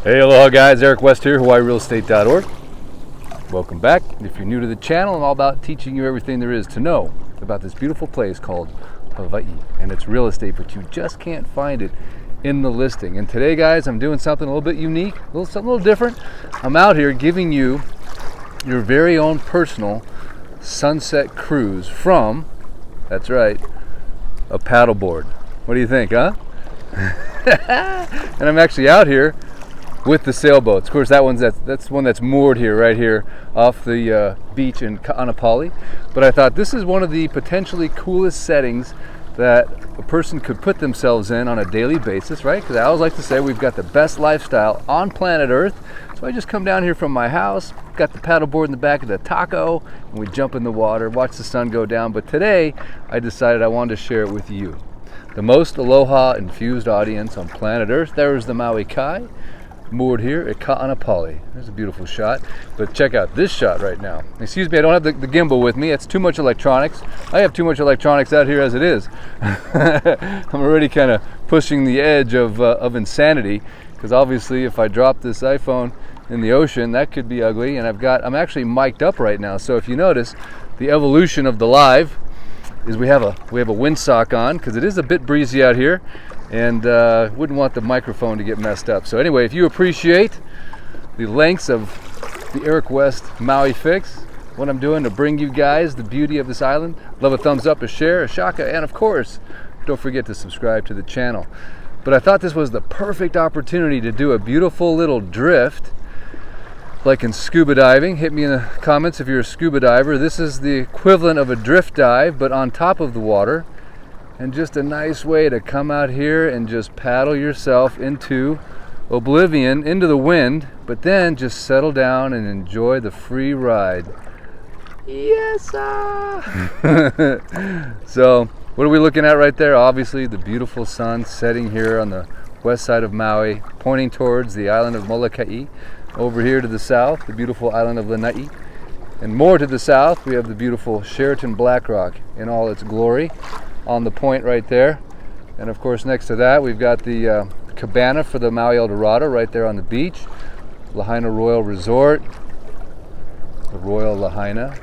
Hey, aloha guys, Eric West here, HawaiiRealEstate.org. Welcome back. If you're new to the channel, I'm all about teaching you everything there is to know about this beautiful place called Hawaii. And it's real estate, but you just can't find it in the listing. And today, guys, I'm doing something a little bit unique, something a little different. I'm out here giving you your very own personal sunset cruise from, that's right, a paddleboard. What do you think, huh? And I'm actually out here with the sailboats. Of course, that's one that's moored here, right here, off the beach in Ka'anapali. But I thought this is one of the potentially coolest settings that a person could put themselves in on a daily basis, right? Because I always like to say we've got the best lifestyle on planet Earth. So I just come down here from my house, got the paddleboard in the back of the taco, and we jump in the water, watch the sun go down. But today, I decided I wanted to share it with you. The most aloha-infused audience on planet Earth. There's the Maui Kai, moored here at Ka'anapali. There's a beautiful shot. But check out this shot right now. Excuse me, I don't have the gimbal with me. It's too much electronics. I have too much electronics out here as it is. I'm already kind of pushing the edge of insanity, because obviously if I drop this iPhone in the ocean, that could be ugly. And I'm actually mic'd up right now. So if you notice, the evolution of the live is we have a windsock on, because it is a bit breezy out here, and wouldn't want the microphone to get messed up. So anyway, if you appreciate the lengths of the Eric West Maui Fix, what I'm doing to bring you guys the beauty of this island, love a thumbs up, a share, a shaka, and of course, don't forget to subscribe to the channel. But I thought this was the perfect opportunity to do a beautiful little drift, like in scuba diving. Hit me in the comments if you're a scuba diver. This is the equivalent of a drift dive, but on top of the water. And just a nice way to come out here and just paddle yourself into oblivion, into the wind, but then just settle down and enjoy the free ride. Yes, So, what are we looking at right there? Obviously, the beautiful sun setting here on the west side of Maui, pointing towards the island of Molokai. Over here to the south, the beautiful island of Lanai. And more to the south, we have the beautiful Sheraton Black Rock in all its glory on the point right there. And of course, next to that, we've got the cabana for the Maui Eldorado right there on the beach. Lahaina Royal Resort, the Royal Lahaina.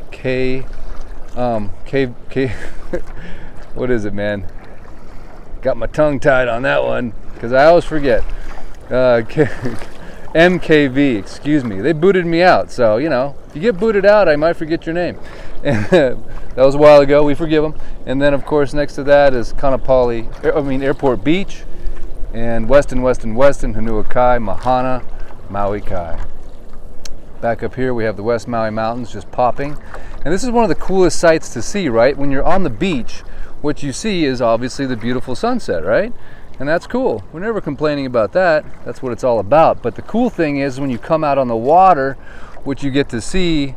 What is it, man? Got my tongue tied on that one, because I always forget. MKV, excuse me. They booted me out, so, you know, if you get booted out, I might forget your name. That was a while ago. We forgive them. And then, of course, next to that is Airport Beach, and Westin, Honua Kai, Mahana, Maui Kai. Back up here, we have the West Maui Mountains just popping. And this is one of the coolest sights to see, right? When you're on the beach, what you see is obviously the beautiful sunset, right? And that's cool. We're never complaining about that. That's what it's all about. But the cool thing is when you come out on the water, what you get to see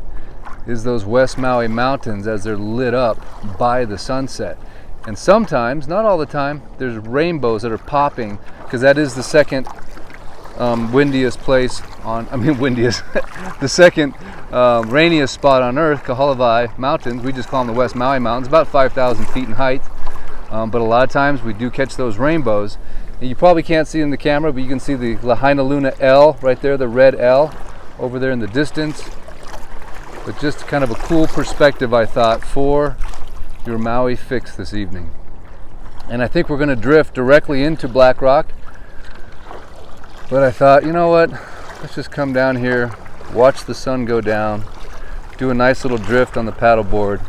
is those West Maui mountains as they're lit up by the sunset. And sometimes, not all the time, there's rainbows that are popping, because that is the second windiest place on, the second rainiest spot on Earth, Kaho'olawe Mountains. We just call them the West Maui Mountains, about 5,000 feet in height. But a lot of times we do catch those rainbows. And you probably can't see in the camera, but you can see the Lahaina Luna L right there, the red L over there in the distance. But just kind of a cool perspective, I thought, for your Maui fix this evening. And I think we're going to drift directly into Black Rock. But I thought, you know what? Let's just come down here, watch the sun go down, do a nice little drift on the paddleboard,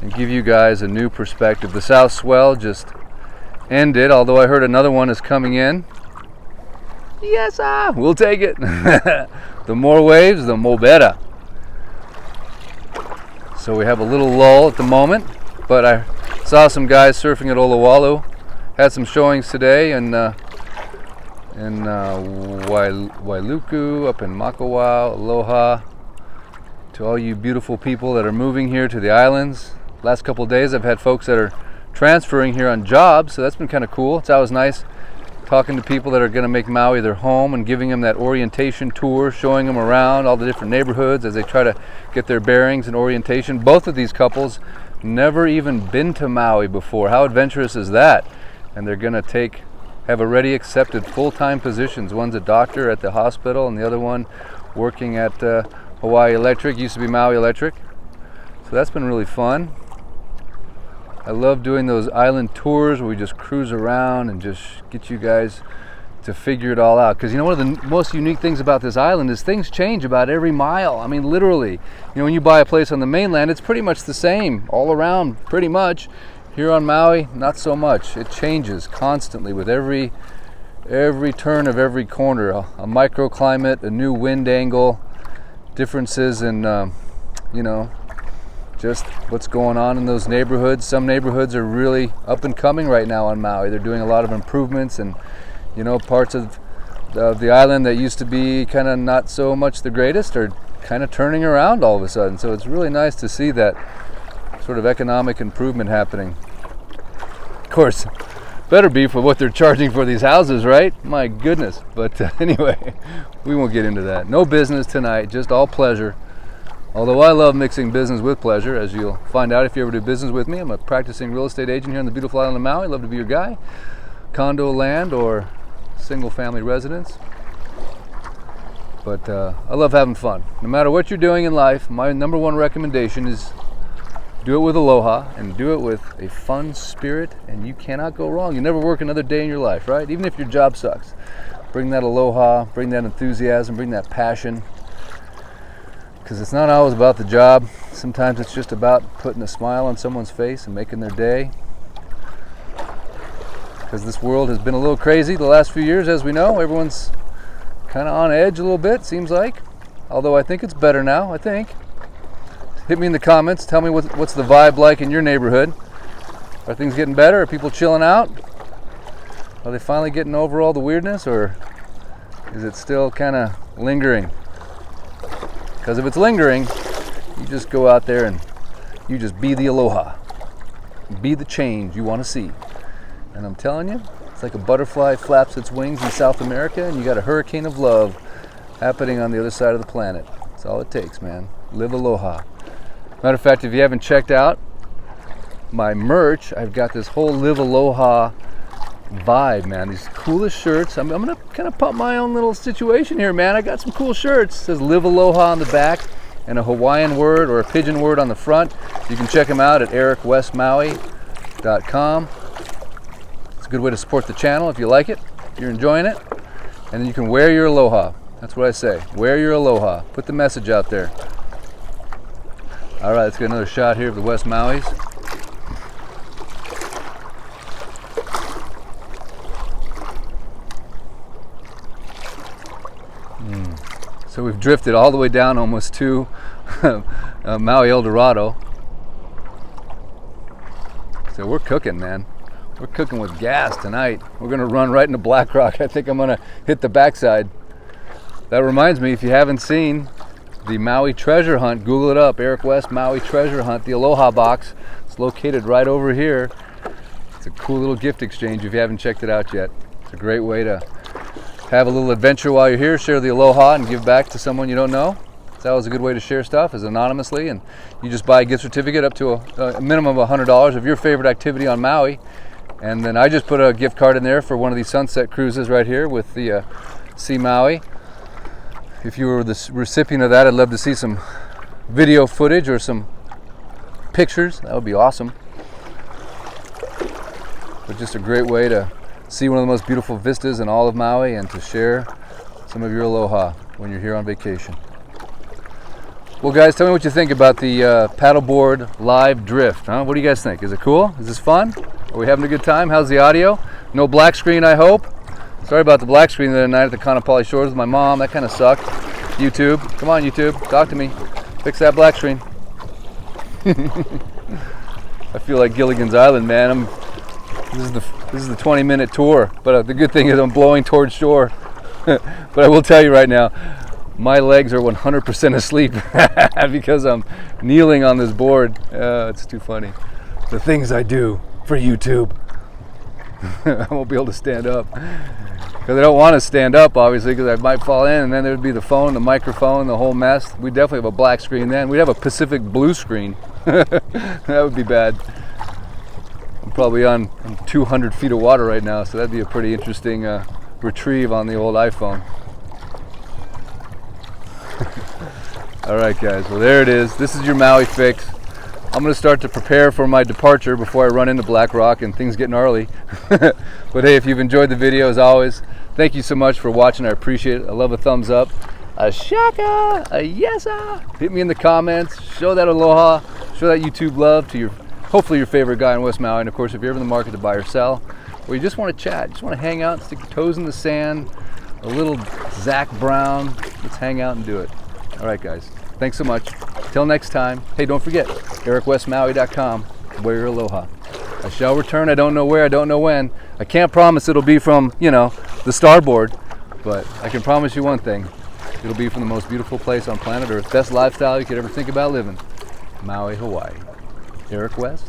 and give you guys a new perspective. The south swell just ended, although I heard another one is coming in. Yes, we'll take it. The more waves, the more better. So we have a little lull at the moment, but I saw some guys surfing at Olowalu. Had some showings today in Wailuku, up in Makawao. Aloha to all you beautiful people that are moving here to the islands. Last couple of days I've had folks that are transferring here on jobs, so that's been kind of cool. It's always nice talking to people that are going to make Maui their home and giving them that orientation tour, showing them around all the different neighborhoods as they try to get their bearings and orientation. Both of these couples never even been to Maui before. How adventurous is that? And they're going to take have already accepted full-time positions. One's a doctor at the hospital and the other one working at Hawaii Electric, used to be Maui Electric. So that's been really fun. I love doing those island tours where we just cruise around and just get you guys to figure it all out. Because you know, one of the most unique things about this island is things change about every mile. I mean, literally. You know, when you buy a place on the mainland, it's pretty much the same all around, pretty much. Here on Maui, not so much. It changes constantly with every turn of every corner. A microclimate, a new wind angle, differences in, you know, just what's going on in those neighborhoods. Some neighborhoods are really up and coming right now on Maui. They're doing a lot of improvements, and you know, parts of the island that used to be kind of not so much the greatest are kind of turning around all of a sudden. So it's really nice to see that sort of economic improvement happening. Of course, better be for what they're charging for these houses, right? My goodness. But anyway, we won't get into that. No business tonight, just all pleasure. Although I love mixing business with pleasure, as you'll find out if you ever do business with me. I'm a practicing real estate agent here on the beautiful island of Maui. Love to be your guy. Condo land or single family residence. But I love having fun. No matter what you're doing in life, my number one recommendation is do it with aloha and do it with a fun spirit, and you cannot go wrong. You never work another day in your life, right? Even if your job sucks. Bring that aloha, bring that enthusiasm, bring that passion. Because it's not always about the job. Sometimes it's just about putting a smile on someone's face and making their day. Because this world has been a little crazy the last few years, as we know. Everyone's kind of on edge a little bit, seems like. Although I think it's better now, I think. Hit me in the comments. Tell me what's the vibe like in your neighborhood. Are things getting better? Are people chilling out? Are they finally getting over all the weirdness? Or is it still kind of lingering? Because if it's lingering, you just go out there and you just be the aloha. Be the change you want to see. And I'm telling you, it's like a butterfly flaps its wings in South America, and you got a hurricane of love happening on the other side of the planet. That's all it takes, man. Live aloha. Matter of fact, if you haven't checked out my merch, I've got this whole Live Aloha vibe, man. These coolest shirts. I'm gonna kind of pump my own little situation here, man. I got some cool shirts. It says Live Aloha on the back and a Hawaiian word or a pigeon word on the front. You can check them out at ericwestmaui.com. It's a good way to support the channel if you like it, if you're enjoying it. And then you can wear your aloha. That's what I say. Wear your aloha. Put the message out there. All right, let's get another shot here of the West Mauis. So we've drifted all the way down almost to Maui El Dorado. So we're cooking, man. We're cooking with gas tonight. We're gonna run right into Black Rock. I think I'm gonna hit the backside. That reminds me, if you haven't seen the Maui treasure hunt, Google it up, Eric West Maui treasure hunt, the Aloha box. It's located right over here. It's a cool little gift exchange if you haven't checked it out yet. It's a great way to have a little adventure while you're here, share the aloha and give back to someone you don't know. It's always a good way to share stuff, is anonymously, and you just buy a gift certificate up to a minimum of $100 of your favorite activity on Maui. And then I just put a gift card in there for one of these sunset cruises right here with the Sea Maui. If you were the recipient of that, I'd love to see some video footage or some pictures. That would be awesome. But just a great way to see one of the most beautiful vistas in all of Maui and to share some of your aloha when you're here on vacation. Well, guys, tell me what you think about the paddleboard live drift. Huh? What do you guys think? Is it cool? Is this fun? Are we having a good time? How's the audio? No black screen, I hope. Sorry about the black screen the other night at the Kaanapali Shores with my mom. That kind of sucked. YouTube, come on, YouTube, talk to me. Fix that black screen. I feel like Gilligan's Island, man. This is the 20-minute tour, but the good thing is I'm blowing towards shore. But I will tell you right now, my legs are 100% asleep because I'm kneeling on this board. It's too funny. The things I do for YouTube. I won't be able to stand up because I don't want to stand up, obviously, because I might fall in, and then there would be the phone, the microphone, the whole mess. We'd definitely have a black screen then. We'd have a Pacific blue screen. That would be bad. I'm probably on 200 feet of water right now, so that'd be a pretty interesting retrieve on the old iPhone. All right, guys, well, there it is. This is your Maui fix. I'm going to start to prepare for my departure before I run into Black Rock and things get gnarly. But hey, if you've enjoyed the video, as always, thank you so much for watching. I appreciate it. I love a thumbs up, a shaka, a yesa. Hit me in the comments. Show that aloha. Show that YouTube love to hopefully your favorite guy in West Maui. And of course, if you're ever in the market to buy or sell, or you just want to chat, just want to hang out, stick your toes in the sand, a little Zach Brown, let's hang out and do it. All right, guys. Thanks so much. Till next time. Hey, don't forget, ericwestmaui.com. Wear your aloha. I shall return. I don't know where. I don't know when. I can't promise it'll be from, the starboard. But I can promise you one thing. It'll be from the most beautiful place on planet Earth. Best lifestyle you could ever think about living. Maui, Hawaii. Eric West.